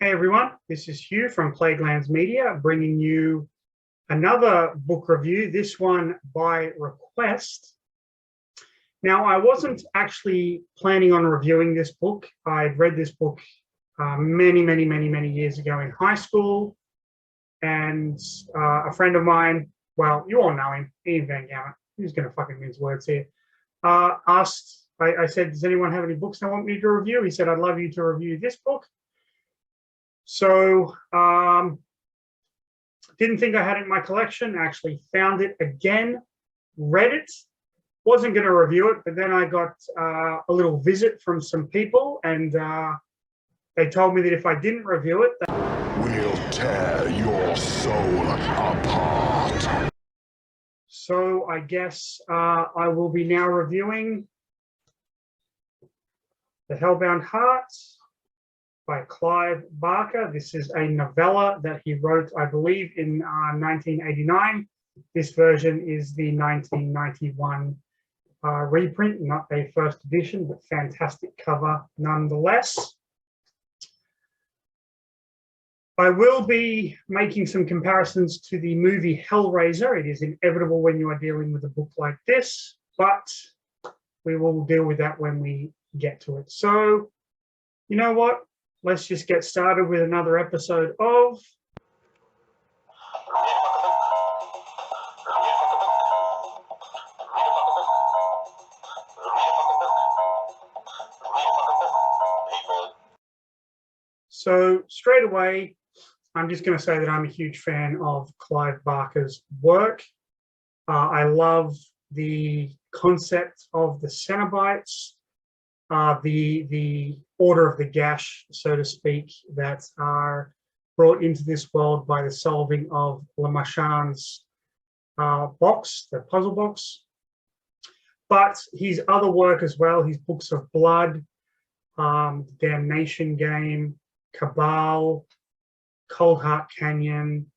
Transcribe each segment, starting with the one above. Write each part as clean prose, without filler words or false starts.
Hey everyone, this is Hugh from Plaguelands Media bringing you another book review, this one by request. Now, I wasn't actually planning on reviewing this book. I'd read this book many years ago in high school, and a friend of mine, well, you all know him, Ian Van Gemert, who's going to fucking mince words here, asked, I said, does anyone have any books they want me to review? He said, I'd love you to review this book. So didn't think I had it in my collection, actually found it again, read it, wasn't going to review it, but then I got a little visit from some people, and they told me that if I didn't review it, we'll tear your soul apart. So I guess I will be now reviewing The Hellbound Heart by Clive Barker. This is a novella that he wrote, I believe, in 1989. This version is the 1991 reprint, not a first edition, but fantastic cover nonetheless. I will be making some comparisons to the movie Hellraiser. It is inevitable when you are dealing with a book like this, but we will deal with that when we get to it. So, you know what? Let's just get started with another episode of So straight away, I'm just going to say that I'm a huge fan of Clive Barker's work. I love the concept of the Cenobites, the order of the gash, so to speak, that are brought into this world by the solving of Le Machin's box, the puzzle box. But his other work as well, his books of blood, Damnation Game, Cabal, Cold Heart Canyon,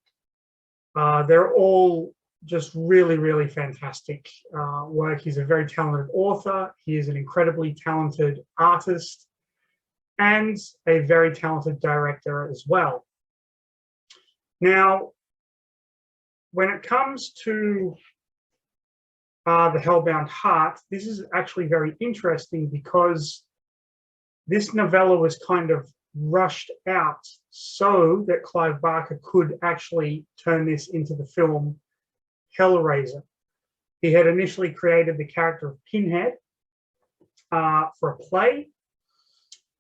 they're all just really fantastic work. He's a very talented author. He is an incredibly talented artist and a very talented director as well. Now, when it comes to The Hellbound Heart, this is actually very interesting because this novella was kind of rushed out so that Clive Barker could actually turn this into the film Hellraiser. He had initially created the character of Pinhead for a play,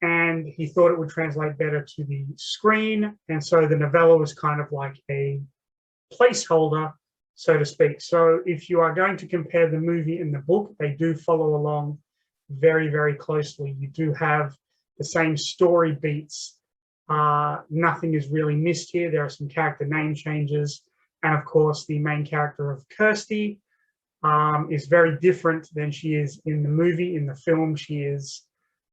and he thought it would translate better to the screen, and so the novella was kind of like a placeholder, so to speak. So if you are going to compare the movie and the book, they do follow along very closely. You do have the same story beats. Nothing is really missed here. There are some character name changes. And of course, the main character of Kirsty is very different than she is in the movie. In the film, she is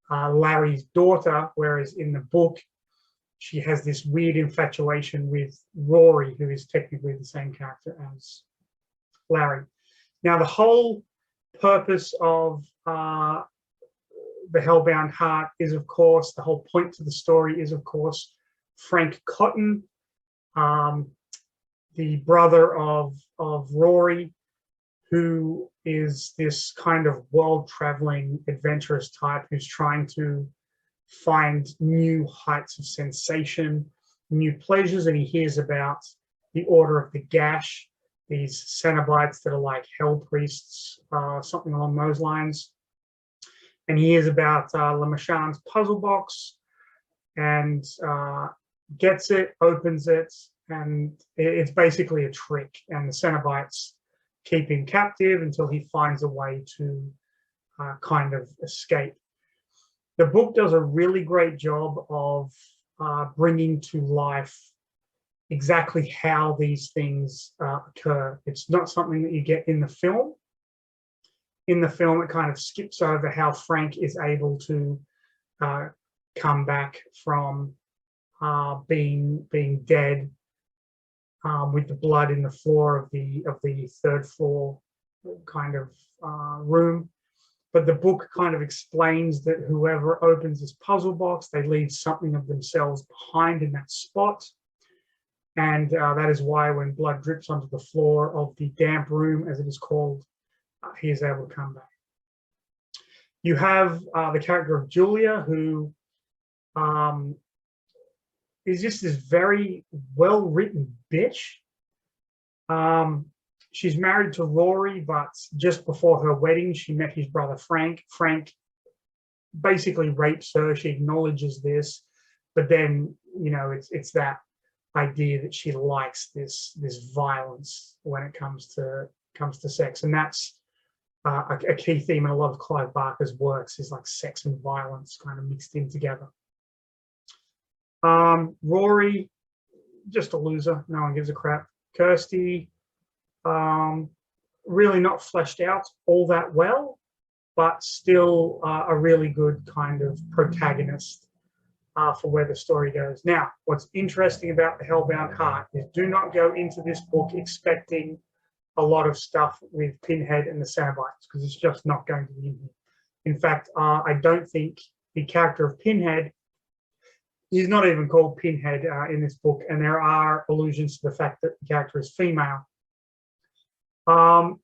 Larry's daughter, whereas in the book, she has this weird infatuation with Rory, who is technically the same character as Larry. Now, the whole purpose of The Hellbound Heart is, of course, the whole point to the story is, of course, Frank Cotton, the brother of Rory, who is this kind of world-traveling adventurous type who's trying to find new heights of sensation, new pleasures, and he hears about the Order of the Gash, these Cenobites that are like hell priests, something along those lines. And he hears about Le Machin's puzzle box and gets it, opens it, and it's basically a trick. And the Cenobites keep him captive until he finds a way to kind of escape. The book does a really great job of bringing to life exactly how these things occur. It's not something that you get in the film. In the film, it kind of skips over how Frank is able to come back from being dead with the blood in the floor of the third floor kind of room. but the book kind of explains that whoever opens this puzzle box, they leave something of themselves behind in that spot. And that is why when blood drips onto the floor of the damp room, as it is called, he is able to come back. You have the character of Julia, who is just this very well-written bitch. She's married to Rory, but just before her wedding, she met his brother Frank. Frank basically rapes her. She acknowledges this, but then, you know, it's that idea that she likes this violence when it comes to sex, and that's a key theme in a lot of Clive Barker's works, is like sex and violence kind of mixed in together. Rory, just a loser. No one gives a crap. Kirsty, really not fleshed out all that well, but still a really good kind of protagonist for where the story goes. Now, what's interesting about the Hellbound Heart is, do not go into this book expecting a lot of stuff with Pinhead and the Cenobites, because it's just not going to be in here. In fact, I don't think the character of Pinhead, he's not even called Pinhead in this book, and there are allusions to the fact that the character is female.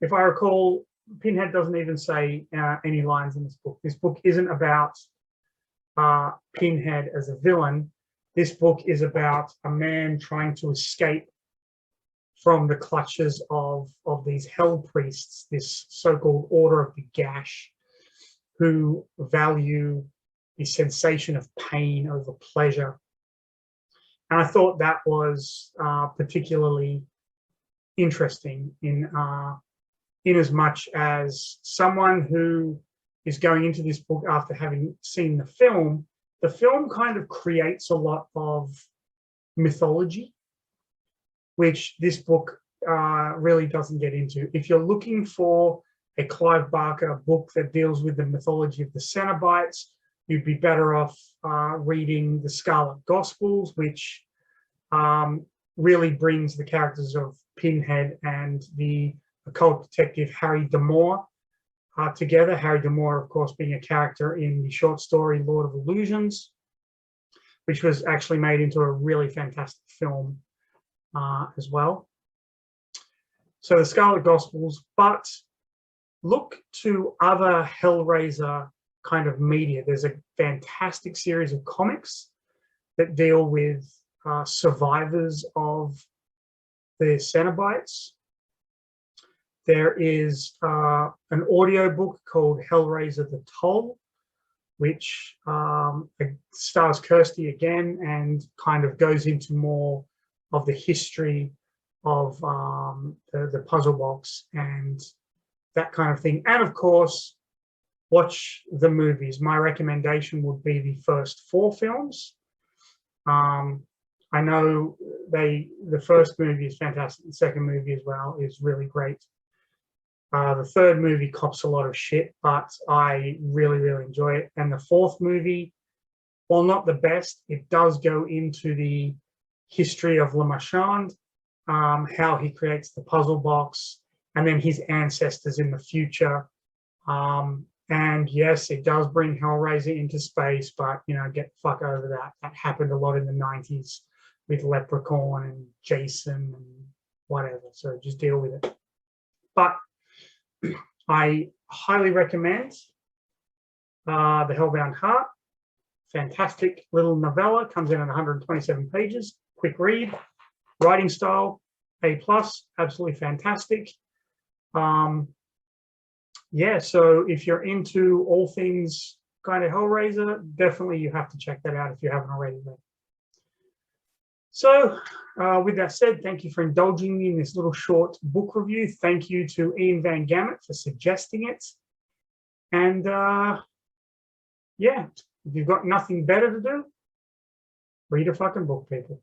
If I recall, Pinhead doesn't even say any lines in this book. This book isn't about Pinhead as a villain. This book is about a man trying to escape from the clutches of these hell priests, this so-called Order of the Gash, who value the sensation of pain over pleasure. And I thought that was particularly interesting in as much as someone who is going into this book after having seen the film kind of creates a lot of mythology, which this book really doesn't get into. If you're looking for a Clive Barker book that deals with the mythology of the Cenobites, you'd be better off reading the Scarlet Gospels, which really brings the characters of Pinhead and the occult detective Harry D'Amour together. Harry D'Amour, of course, being a character in the short story Lord of Illusions, which was actually made into a really fantastic film as well. So the Scarlet Gospels, but look to other Hellraiser kind of media. There's a fantastic series of comics that deal with survivors of the Cenobites. There is an audio book called Hellraiser the Toll, which stars Kirsty again and kind of goes into more of the history of the puzzle box and that kind of thing. And of course, watch the movies. My recommendation would be the first 4 films. I know the first movie is fantastic. The second movie as well is really great. The third movie cops a lot of shit, but I really, really enjoy it. And the fourth movie, while not the best, it does go into the history of Le Marchand, how he creates the puzzle box, and then his ancestors in the future. And yes, it does bring Hellraiser into space, but, you know, get the fuck over that. That happened a lot in the 90s with Leprechaun and Jason and whatever. So just deal with it. But I highly recommend The Hellbound Heart. Fantastic little novella, comes in at 127 pages, quick read, writing style, A+, absolutely fantastic. Yeah, so if you're into all things kind of Hellraiser, definitely you have to check that out if you haven't already. So with that said, thank you for indulging me in this little short book review. Thank you to Ian Van Gemert for suggesting it. And yeah, if you've got nothing better to do, read a fucking book, people.